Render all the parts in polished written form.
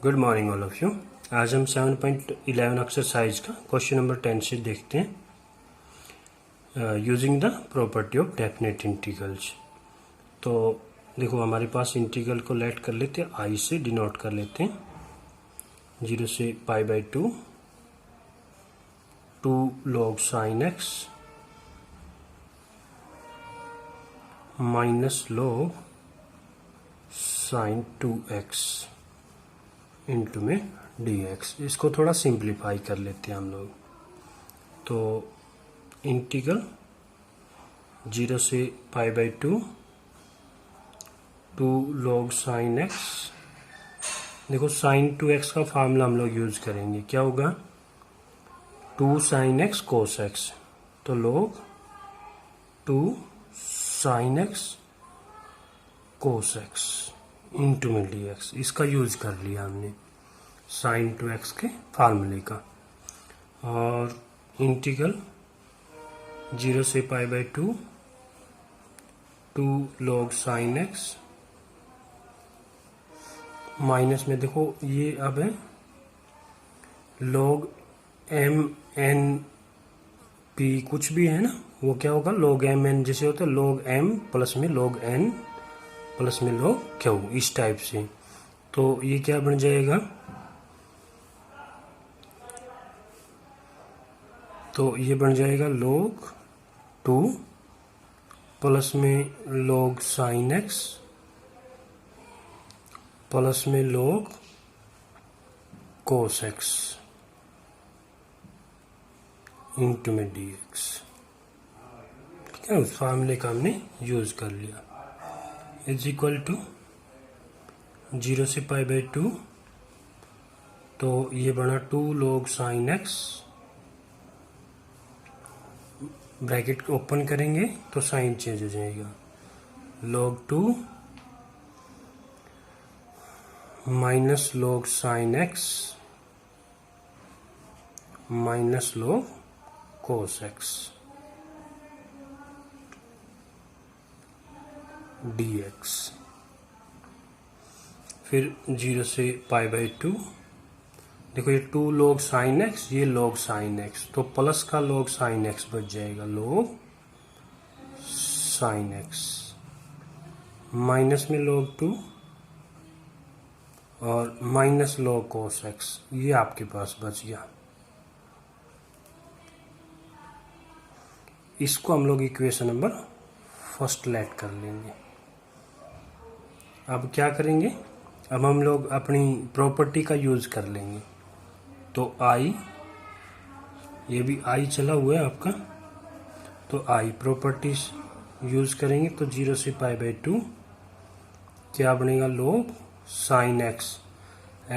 Good morning all of you. आज हम 7.11 exercise का क्वेश्चन नंबर 10 से देखते हैं, using the property of definite integrals. तो देखो हमारे पास इंटीग्रल को लेट कर लेते हैं, आई से डिनोट कर लेते हैं, 0 से π/2 2 log sin x minus log sin 2x into में dx। इसको थोड़ा सिंप्लीफाई कर लेते हैं हम लोग। तो इंटीग्रल 0 से π/2 2 log sin x, देखो sin 2x का फार्मूला हम लोग यूज करेंगे, क्या होगा 2 sin x cos x, तो log 2 sin x cos x into में dx। इसका यूज कर लिया हमने sin 2x के फार्मूले का। और इंटीग्रल 0 से π/2 2 log sin x माइनस में देखो ये अब है log m n p कुछ भी है ना, वो क्या होगा log m n, जैसे होता है log m प्लस में log n प्लस में log q, इस टाइप से। तो ये क्या बन जाएगा, तो ये बन जाएगा log 2 प्लस में log sin x प्लस में log cos x इंटू में dx। ठीक है, उस फार्मूले का हमने यूज कर लिया। इज इक्वल टू 0 से π/2, तो ये बना 2 log sin x, bracket open करेंगे तो साइन चेंज हो जाएगा, log 2 minus log sin x minus log cos x dx। फिर 0 से π/2, देखो ये 2 log sin x, ये log sin x, तो प्लस का log sin x बच जाएगा log sin x, माइनस में log 2 और माइनस log cos x, ये आपके पास बच गया। इसको हम लोग इक्वेशन नंबर फर्स्ट लेट कर लेंगे। अब क्या करेंगे, अब हम लोग अपनी प्रॉपर्टी का यूज कर लेंगे। तो आई, ये भी आई चला हुआ है आपका, तो आई प्रॉपर्टीज यूज करेंगे। तो 0 से π/2 क्या बनेगा log sin x,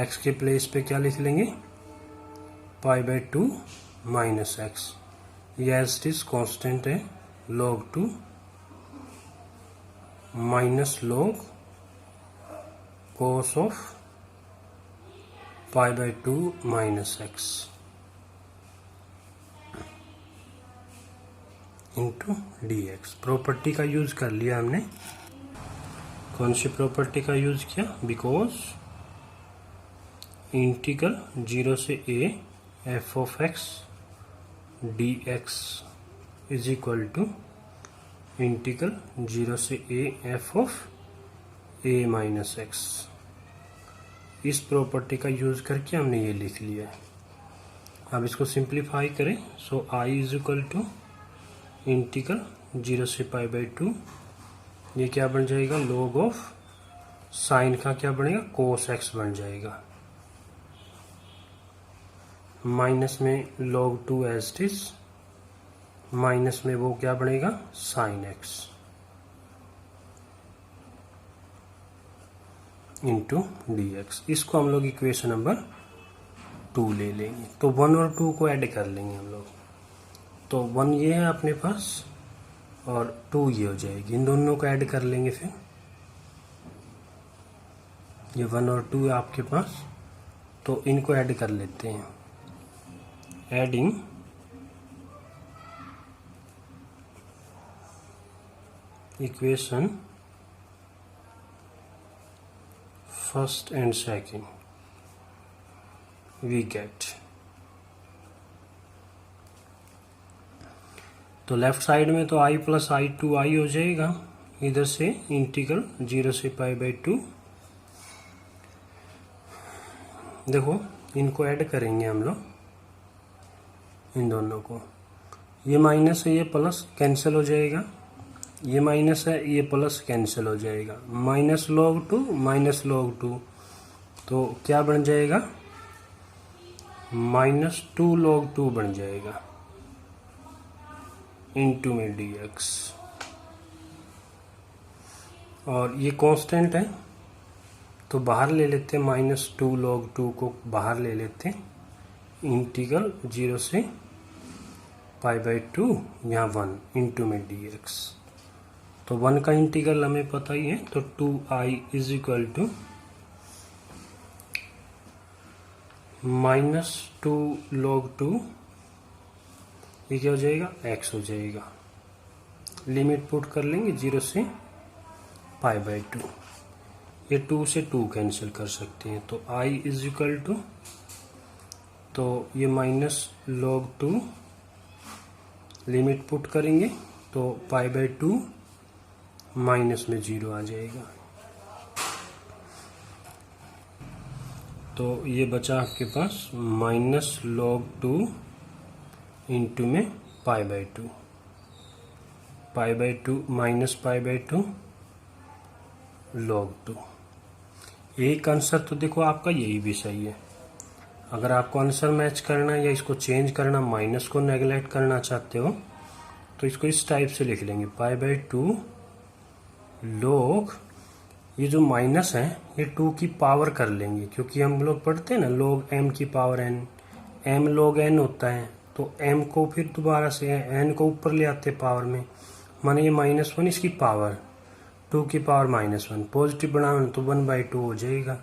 x के प्लेस पे क्या लिख लेंगे π/2 माइनस x, यह एज इज कांस्टेंट है, log 2 minus log cos of π/2 minus x into dx। Property का यूज कर लिया हमने। कौन सी प्रॉपर्टी का यूज किया, बिकॉज इंटीग्रल 0 से a f of x dx is equal to integral 0 से a f of a minus x। इस प्रॉपर्टी का यूज करके हमने ये लिख लिया है। अब इसको सिंप्लीफाई करें, so i is equal to integral 0 से π/2, ये क्या बन जाएगा log ऑफ साइन का क्या बनेगा cos x बन जाएगा, माइनस में log 2 एज इट, माइनस में वो क्या बनेगा sin x इंटू dx। इसको हम लोग इक्वेशन नंबर 2 ले लेंगे। तो 1 और 2 को ऐड कर लेंगे हम लोग। तो 1 ये है अपने पास और 2 ये हो जाएगी, इन दोनों को ऐड कर लेंगे। फिर ये 1 और 2 है आपके पास, तो इनको ऐड कर लेते हैं। Adding equation first and second, we get. तो लेफ्ट साइड में तो i plus i two i हो जाएगा, इधर से इंटीग्रल 0 से पाई बाई 2। देखो इनको ऐड करेंगे हम लोग, इन दोनों को, ये माइनस है ये प्लस कैंसिल हो जाएगा, ये माइनस है ये प्लस कैंसिल हो जाएगा, माइनस log 2 माइनस log 2, तो क्या बन जाएगा, माइनस 2 log 2 बन जाएगा इंटू में dx। और ये कांस्टेंट है तो बाहर ले लेते हैं, माइनस 2 log 2 को बाहर ले लेते हैं, इंटीग्रल 0 से पाई बाई 2 यहाँ 1 इंटू में dx। तो 1 का इंटीग्रल हमें पता ही है, तो 2i is equal to minus 2 log 2, ये क्या हो जाएगा, x हो जाएगा। लिमिट पुट कर लेंगे 0 से पाई बाई 2, ये 2 से 2 कैंसिल कर सकते हैं, तो i इज इक्वल टू, तो ये माइनस log 2, लिमिट पुट करेंगे तो पाई बाई 2 माइनस में 0 आ जाएगा। तो ये बचा आपके पास माइनस log 2 इंटू में पाई by 2, pi by 2 minus pi by 2 log 2। एक आंसर तो देखो आपका यही भी सही है। अगर आपको आंसर मैच करना या इसको चेंज करना, माइनस को नेगलेक्ट करना चाहते हो, तो इसको इस टाइप से लिख लेंगे, पाई बाई 2 log, ये जो माइनस है ये 2 की पावर कर लेंगे, क्योंकि हम लोग पढ़ते हैं ना log m की power n, m log n होता है, तो m को फिर दोबारा से n को ऊपर ले आते पावर में, माने ये -1 इसकी पावर, 2 की पावर -1, पॉजिटिव बनाना तो 1/2 हो जाएगा,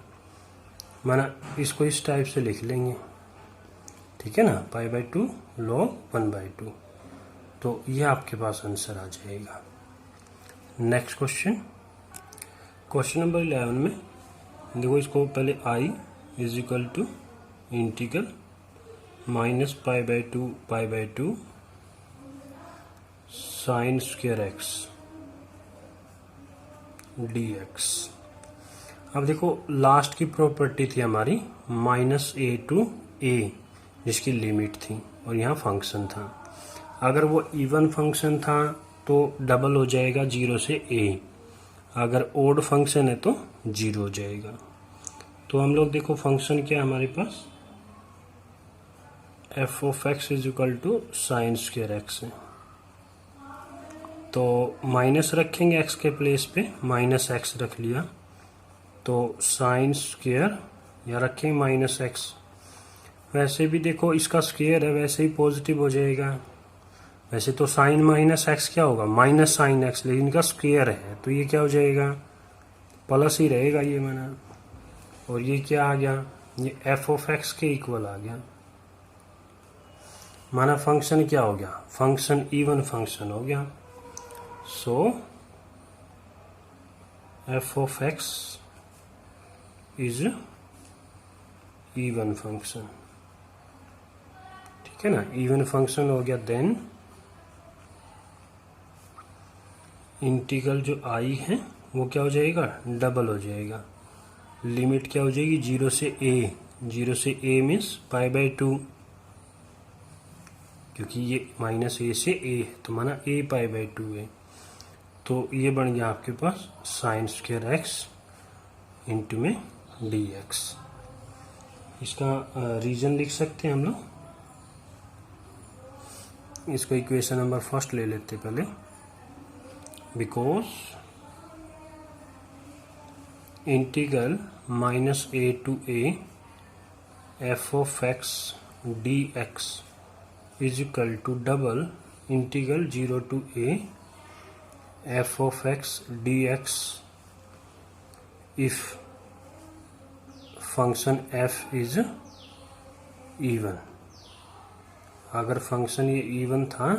माना इसको इस टाइप से लिख लेंगे, ठीक है ना, पाई बाई 2 log 1/2। तो ये आपके पास आंसर आ जाएगा। नेक्स्ट क्वेश्चन, क्वेश्चन नंबर 11 में देखो, इसको पहले i is equal to integral minus pi by 2 sine square x dx। अब देखो लास्ट की प्रॉपर्टी थी हमारी -a to a, जिसकी लिमिट थी और यहाँ फंक्शन था। अगर वो इवन फंक्शन था तो डबल हो जाएगा 0 से a, अगर ओड फंक्शन है तो 0 हो जाएगा। तो हम लोग देखो फंक्शन क्या है हमारे पास, f of x is equal to sine square x है, तो माइनस रखेंगे x के प्लेस पे, -x रख लिया, तो साइन स्क्वायर या रखेंगे -x। वैसे भी देखो इसका स्क्वायर है, वैसे ही पॉजिटिव हो जाएगा। वैसे तो साइन -x क्या होगा, माइनस साइन x, लेकिन इनका स्क्वायर है तो ये क्या हो जाएगा, प्लस ही रहेगा ये माना। और ये क्या आ गया, ये f ऑफ x के इक्वल आ गया, माना फंक्शन क्या हो गया, फंक्शन इवन फंक्शन हो गया। सो f of x is even function, ठीक है ना, इवन फंक्शन हो गया। देन इंटीग्रल जो i है वो क्या हो जाएगा, डबल हो जाएगा। लिमिट क्या हो जाएगी, 0 से a, 0 से a मीन्स पाई बाई 2, क्योंकि ये -a से a है तो माना a पाई बाई 2 है। तो ये बन गया आपके पास साइन स्क्वायर x इंटू में dx। इसका रीजन लिख सकते हैं हम लोग, इसको इक्वेशन नंबर फर्स्ट ले लेते पहले, because integral -a to a f of x dx is equal to double integral 0 to a f of x dx if function f is even. अगर फंक्शन ये इवन था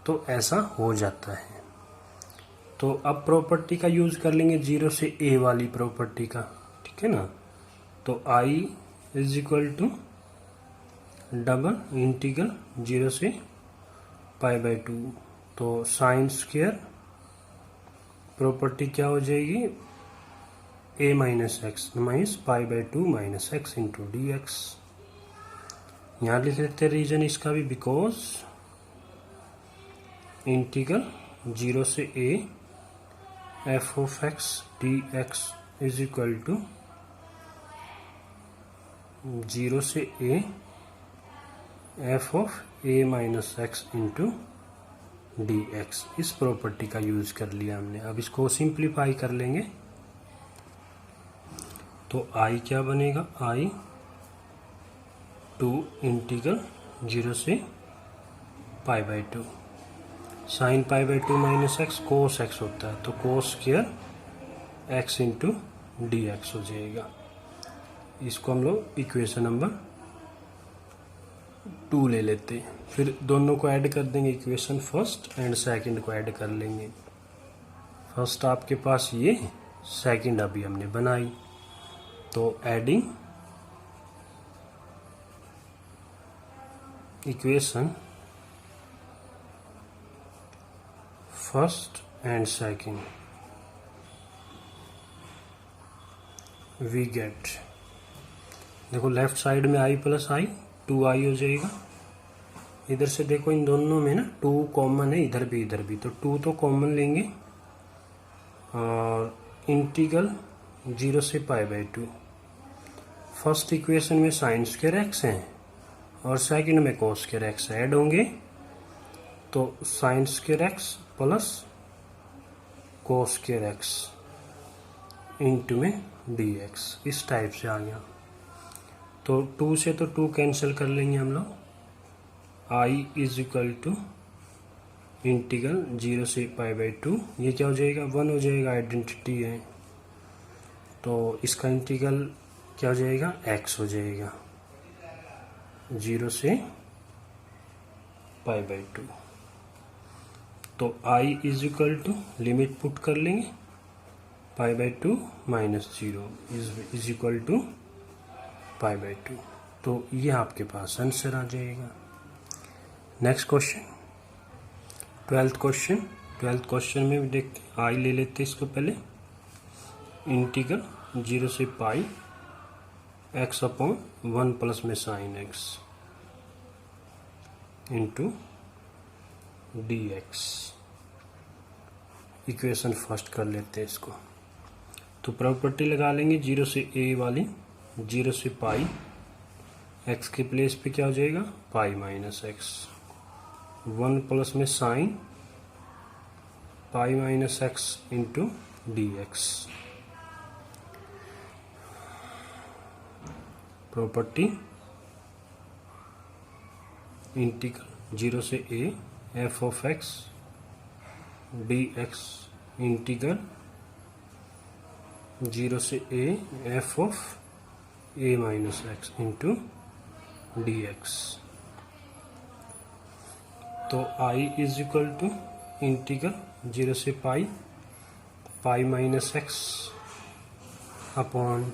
तो ऐसा हो जाता है। तो अब प्रॉपर्टी का यूज कर लेंगे 0 से a वाली प्रॉपर्टी का, ठीक है ना। तो i is equal to double integral 0 से पाई बाई 2, तो साइन स्क्वायर प्रॉपर्टी क्या हो जाएगी, a minus x minus pi by 2 minus x into d x. यहाँ लिख लेते हैं रीजन इसका भी, बिकॉज इंटीग्रल 0 से a f of x d x is equal to 0 से a f of a minus x into d x. इस property का यूज कर लिया हमने। अब इसको सिंप्लीफाई कर लेंगे तो i क्या बनेगा, i 2 इंटीग्रल 0 से पाई by 2 sine pi by 2 minus x cos x होता है, तो cos square x into d x हो जाएगा। इसको हम लोग इक्वेशन नंबर 2 ले लेते हैं, फिर दोनों को ऐड कर देंगे, इक्वेशन फर्स्ट एंड सेकंड को ऐड कर लेंगे। फर्स्ट आपके पास ये, सेकंड अभी हमने बनाई, तो adding equation first and second we get, देखो लेफ्ट साइड में i प्लस आई 2i हो जाएगा। इधर से देखो इन दोनों में ना 2 कॉमन है, इधर भी, तो 2 तो कॉमन लेंगे और इंटीग्रल 0 से पाई बाई 2। फर्स्ट इक्वेशन में साइन स्क्वायर एक्स है और सेकंड में कोस स्क्वायर एक्स ऐड होंगे, तो sign square x plus cos square x into में डी एक्स, इस टाइप से आ गया। तो 2 से तो 2 कैंसिल कर लेंगे हम लोग, i is equal to integral 0 से पाई बाई 2, ये क्या हो जाएगा 1 हो जाएगा, आइडेंटिटी है, तो इसका इंटीग्रल क्या हो जाएगा x हो जाएगा 0 से पाई बाई 2। तो i is equal to limit put कर लेंगे, pi by 2 minus 0 is equal to pi by 2, तो ये आपके पास आंसर आ जाएगा। नेक्स्ट क्वेश्चन 12th क्वेश्चन में भी देखते हैं, i ले लेते इसको पहले, इंटीग्रल 0 से पाई एक्स अपॉन 1 प्लस में sine x into d x. Equation first कर लेते हैं इसको, तो प्रॉपर्टी लगा लेंगे 0 से a वाली, 0 से पाई एक्स के प्लेस पे क्या हो जाएगा पाई माइनस एक्स, 1 प्लस में sine pi minus x into d x. Property integral 0 से a f of x d x integral 0 से a f of a minus x into d x. तो i is equal to integral 0 से pi minus x upon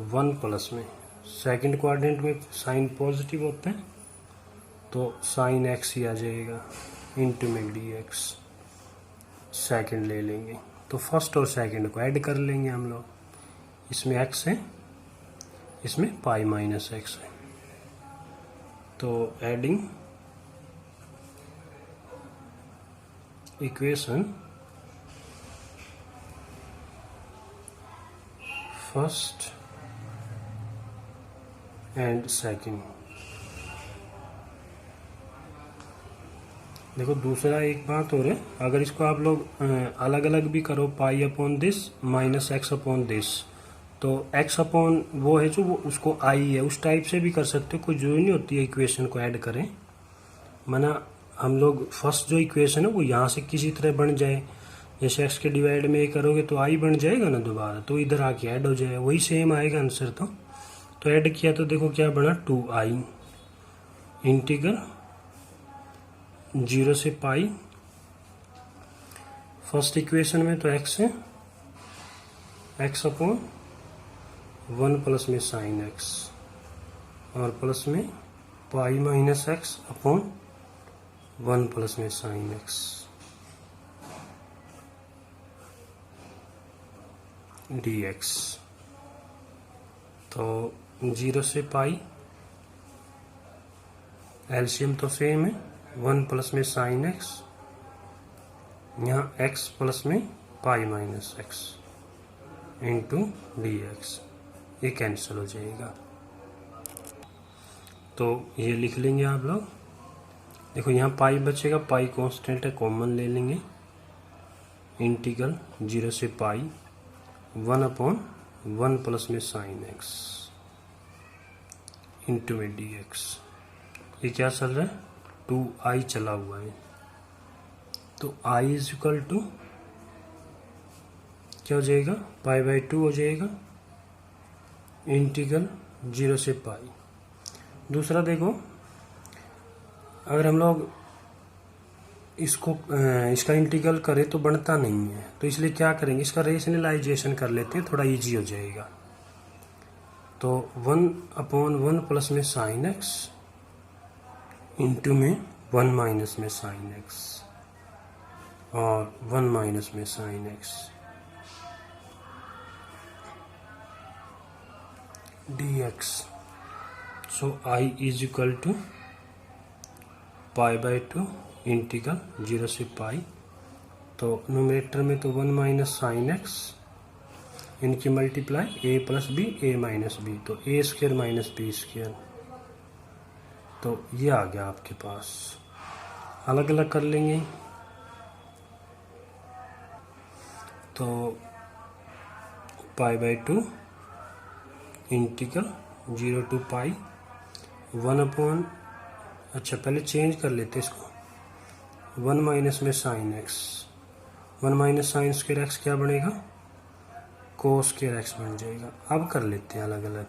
1 plus में, second quadrant में sine positive होता है तो sine x ही आ जाएगा into में डी एक्स। सेकंड ले लेंगे तो फर्स्ट और सेकंड को ऐड कर लेंगे हम लोग, इसमें एक्स है इसमें पाई माइनस एक्स है, तो adding equation first and second. देखो दूसरा एक बात और है, अगर इसको आप लोग अलग अलग भी करो, pi upon this minus x upon this, तो एक्स अपॉन वो है जो वो उसको आई है, उस टाइप से भी कर सकते हो, कोई जरूरी नहीं होती है इक्वेशन को ऐड करें। माना हम लोग फर्स्ट जो इक्वेशन है वो यहाँ से किसी तरह बन जाए, जैसे एक्स के डिवाइड में ये करोगे तो आई बन जाएगा ना दोबारा, तो इधर आके ऐड हो जाए, वही सेम आएगा आंसर। तो ऐड किया तो देखो क्या बना 2i इंटीग्रल 0 से पाई, फर्स्ट इक्वेशन में तो x है, x अपॉन 1 प्लस में साइन x और प्लस में पाई माइनस एक्स अपॉन 1 प्लस में साइन एक्स डी एक्स। तो 0 से पाई, एलसीएम तो सेम है, 1 प्लस में साइन एक्स, यहाँ x प्लस में पाई minus x into d x, ये कैंसिल हो जाएगा। तो ये लिख लेंगे आप लोग। देखो यहाँ पाई बचेगा, पाई कांस्टेंट है, कॉमन ले लेंगे। इंटीग्रल 0 से पाई 1 अपॉन 1 प्लस में साइन एक्स इंटू में डी एक्स। ये क्या चल रहा है, 2i चला हुआ है। तो i इज इक्वल टू क्या हो जाएगा, पाई बाई 2 हो जाएगा, इंटीग्रल 0 से पाई। दूसरा देखो, अगर हम लोग इसका इंटीग्रल करें तो बनता नहीं है, तो इसलिए क्या करेंगे, इसका रेशनलाइजेशन कर लेते हैं, थोड़ा इजी हो जाएगा। तो 1 अपॉन 1 प्लस में साइन एक्स इंटू में 1 माइनस में साइन एक्स और 1 माइनस में sine x d x. So i is equal to pi by 2 integral 0 से पाई। तो न्यूमरेटर में तो 1 माइनस साइन एक्स, इनकी multiply a plus b, a minus b, तो a square minus b square. तो ये आ गया आपके पास। अलग अलग कर लेंगे। तो pi by 2 integral 0 to pi 1 upon, अच्छा पहले चेंज कर लेते इसको, 1 माइनस में sine x, 1 minus sine square x क्या बनेगा, कोस स्क्वायर एक्स बन जाएगा। अब कर लेते हैं अलग अलग।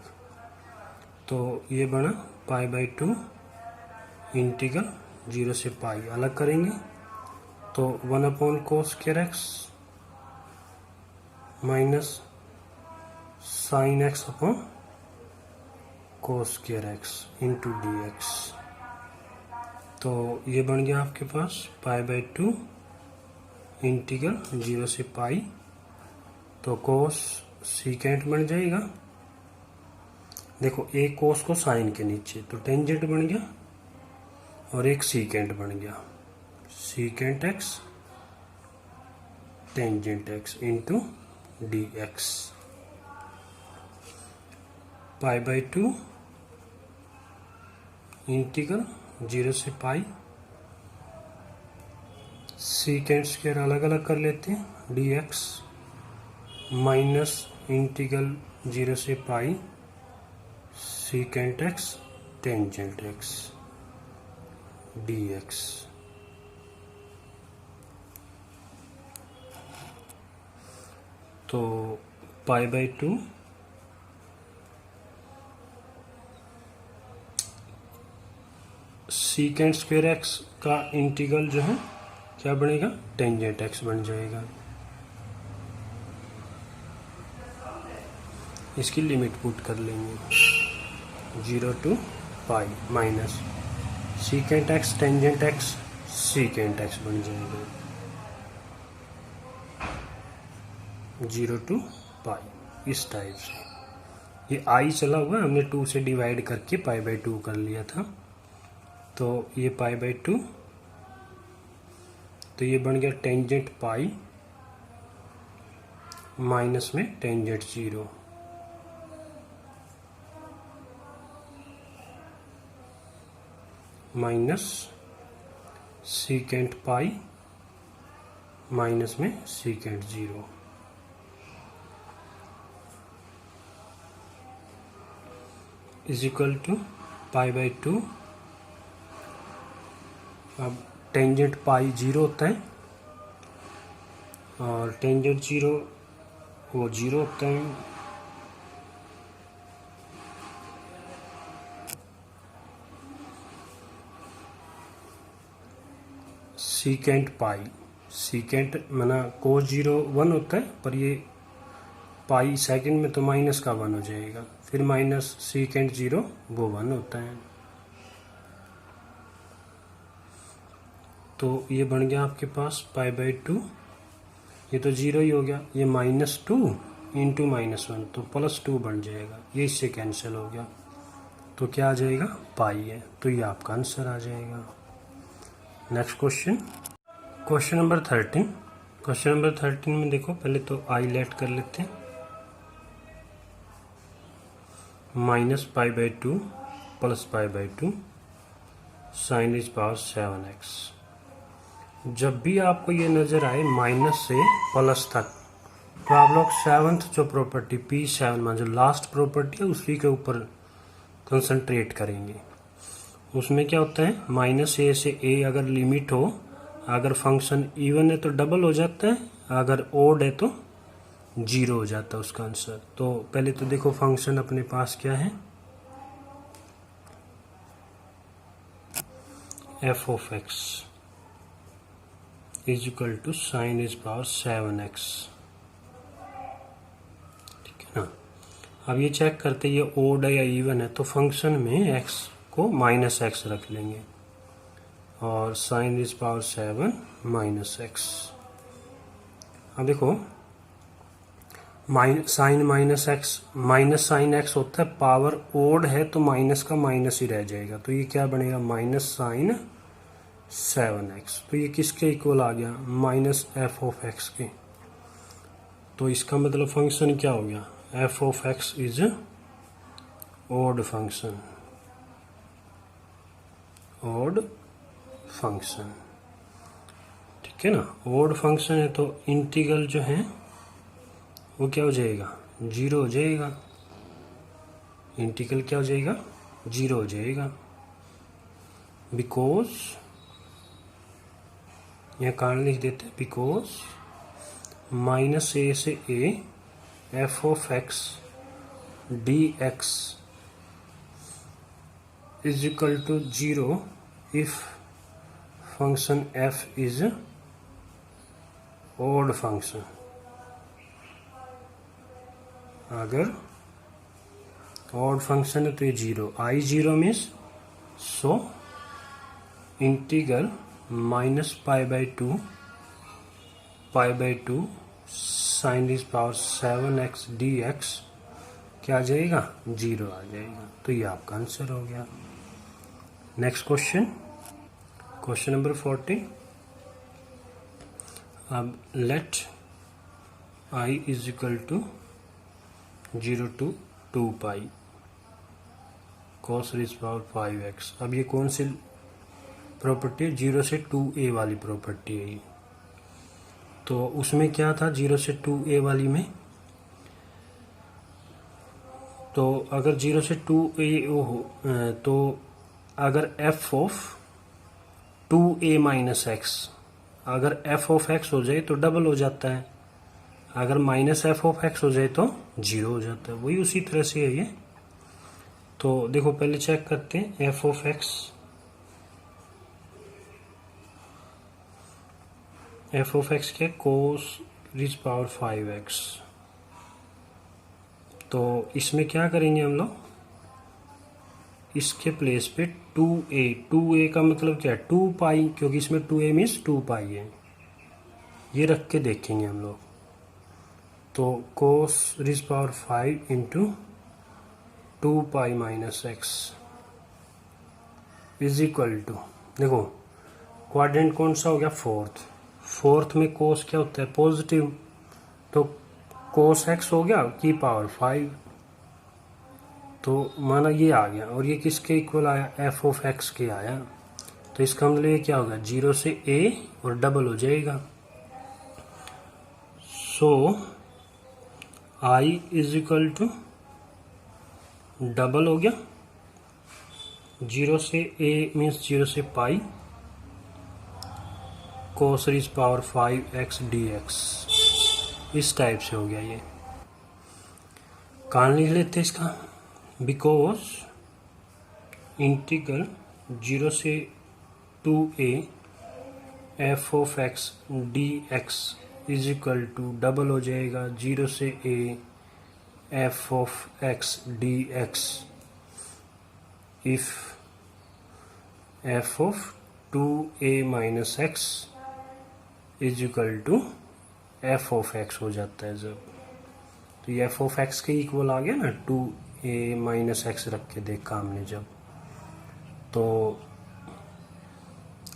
तो ये बना पाई बाई 2 इंटीग्रल 0 से पाई, अलग करेंगे तो 1 upon cos square x minus sine x upon cos square x into d x. तो ये बन गया आपके पास पाई बाई 2 इंटीग्रल 0 से पाई, तो कोस सीकेंट बन जाएगा। देखो एक कोस को साइन के नीचे, तो टेंजेंट बन गया और एक सीकेंट बन गया, secant x tangent x into d x. Pi by 2 integral 0 से पाई, सीकेंट स्क्वायर अलग अलग कर लेते हैं, डी एक्स माइनस इंटीग्रल 0 से pi secant x tangent x d x. तो pi by 2 secant square x का इंटीग्रल जो है क्या बनेगा, टेंजेंट एक्स बन जाएगा। इसकी लिमिट पुट कर लेंगे 0 to pi minus secant x tangent x secant x बन जाएगा 0 टू पाई। इस टाइप से ये आई चला हुआ है, हमने 2 से डिवाइड करके पाई बाई 2 कर लिया था। तो ये पाई बाई 2, तो ये बन गया टेंजेंट पाई माइनस में tangent 0 minus secant pi minus में secant 0 is equal to pi by 2। अब टेंजेंट पाई 0 होता है और टेंजेंट 0 वो 0 होता है। सीकेंट पाई, सीकेंट माना कोस 0 1 होता है, पर ये पाई सेकंड में तो माइनस का 1 हो जाएगा, फिर माइनस सीकेंट 0 वो 1 होता है। तो ये बन गया आपके पास π/2, ये तो 0 ही हो गया, ये -2 इंटू -1 तो +2 बन जाएगा, ये इससे कैंसिल हो गया, तो क्या आ जाएगा पाई है, तो ये आपका आंसर आ जाएगा। Next question, question number 13। Question number 13 में देखो, पहले तो आई लेट कर लेते हैं, -π/2 + π/2 sin इज पावर 7x। जब भी आपको ये नजर आए माइनस से प्लस तक, तो आप लोग 7th जो प्रॉपर्टी P7 में जो लास्ट प्रॉपर्टी है उसी के ऊपर कंसंट्रेट करेंगे। उसमें क्या होता है, -a से a अगर लिमिट हो, अगर फंक्शन इवन है तो डबल हो जाता है, अगर ओड है तो 0 हो जाता है उसका आंसर। तो पहले तो देखो फंक्शन अपने पास क्या है, f(x) is equal to sine is power 7x, ठीक है ना। अब ये चेक करते हैं ये ओड है या इवन है, तो फंक्शन में x को -x रख लेंगे और साइन इज पावर 7 -x। अब देखो sine -x minus sine x होता है, पावर ओड है तो माइनस का माइनस ही रह जाएगा, तो ये क्या बनेगा -sin 7x। तो ये किसके इक्वल आ गया, -f(x) के। तो इसका मतलब फंक्शन क्या हो गया, f(x) is odd function, odd function, ठीक है ना। ओड फंक्शन है तो इंटीग्रल जो है वो क्या हो जाएगा, 0 हो जाएगा। इंटीग्रल क्या हो जाएगा, 0 हो जाएगा, बिकॉज यह कारण लिख देते हैं, बिकॉज -a से a f(x) dx is equal to 0 if function f is odd function। अगर odd function है तो ये 0, I 0 means so integral -π/2 sine is power 7x dx क्या आ जाएगा, 0 आ जाएगा, तो ये आपका आंसर हो गया। Next question, question number 14। अब let i is equal to 0 to 2π cos raise power 5x। अब ये कौन सी प्रॉपर्टी है, 0 से 2a वाली प्रॉपर्टी है ये। तो उसमें क्या था 0 से 2a वाली में, तो अगर 0 से 2a हो तो अगर f(2a-x) अगर f(x) हो जाए तो डबल हो जाता है, अगर -f(x) हो जाए तो 0 हो जाता है, वही उसी तरह से है ये। तो देखो पहले चेक करते हैं f(x) क्या, cos रेज़ पावर 5x। तो इसमें क्या करेंगे हम लोग, इसके प्लेस पे 2a का मतलब क्या है 2π, क्योंकि इसमें 2a मीन्स 2π है, ये रख के देखेंगे हम लोग। तो cos raise power 5 into 2π-x is equal to, देखो क्वाड्रेंट कौन सा हो गया, फोर्थ में cos क्या होता है, पॉजिटिव, तो cos x हो गया की पावर 5, तो माना ये आ गया, और ये किसके इक्वल आया, f(x) के आया, तो इसका मतलब ये क्या होगा, 0 से a और डबल हो जाएगा। So i is equal to double हो गया, 0 से a मीन्स 0 से pi cos raise power 5x dx, इस टाइप से हो गया ये। कारण लिख लेते इसका, बिकॉज इंटीग्रल 0 से 2a f(x) dx is equal to double हो जाएगा 0 से a f(x) dx if f(x) 2a minus x is equal to f of x हो जाता है जब, तो ये एफ ऑफ एक्स के इक्वल आ गया ना, 2a माइनस एक्स रख के देखा हमने जब, तो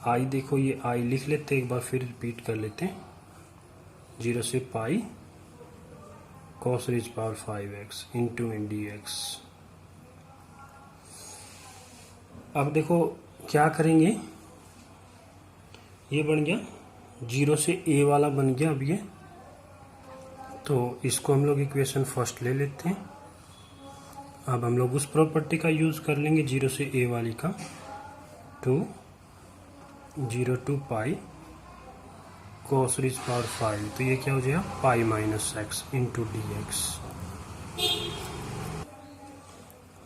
आई देखो ये आई लिख लेते एक बार फिर रिपीट कर लेते हैं, 0 से pi cos raise power 5x into में dx। अब देखो क्या करेंगे, ये बन गया 0 से a वाला बन गया अब ये, तो इसको हम लोग इक्वेशन फर्स्ट ले लेते हैं। अब हम लोग उस प्रॉपर्टी का यूज कर लेंगे 0 से a वाली का, to 0 to pi cos raise power 5, तो ये क्या हो जाएगा pi minus x into d x,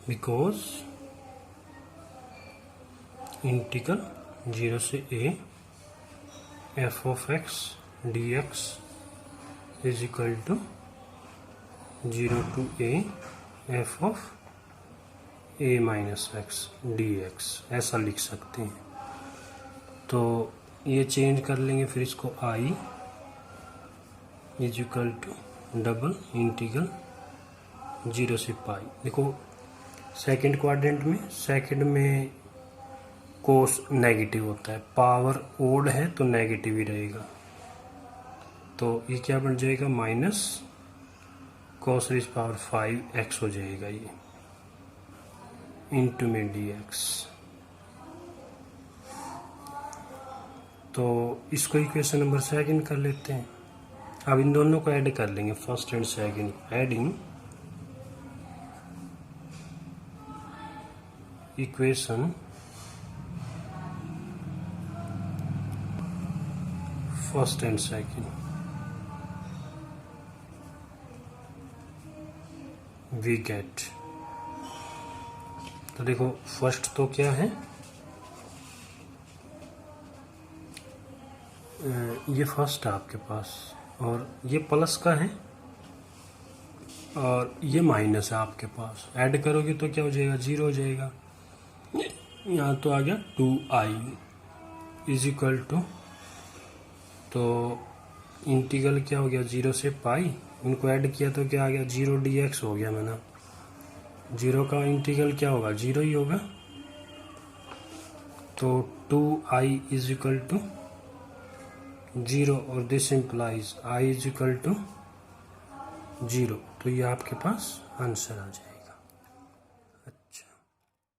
because integral 0 से a f of x d x is equal to 0 to a f of a minus x d x, ऐसा लिख सकते हैं। तो ये चेंज कर लेंगे, फिर इसको i is equal to double integral 0 से पाई। देखो सेकंड क्वाड्रेंट में, सेकंड में कोस नेगेटिव होता है, पावर ओड है तो नेगेटिव ही रहेगा, तो ये क्या बन जाएगा minus cos raise power 5x हो जाएगा ये, इंटू में dx। तो इसको इक्वेशन नंबर सेकंड कर लेते हैं। अब इन दोनों को ऐड कर लेंगे, first and second, adding equation first and second, we get, तो देखो फर्स्ट तो क्या है, ये फर्स्ट है आपके पास, और ये प्लस का है और ये माइनस है आपके पास, ऐड करोगे तो क्या हो जाएगा 0 हो जाएगा। यहाँ तो आ गया 2i इज इक्वल टू, तो इंटीग्रल क्या हो गया 0 से पाई, उनको ऐड किया तो क्या आ गया 0 dx हो गया। मैंने 0 का इंटीग्रल क्या होगा 0 ही होगा, तो 2i इज इक्वल टू 0 और this implies i is equal to 0, तो ये आपके पास आंसर आ जाए।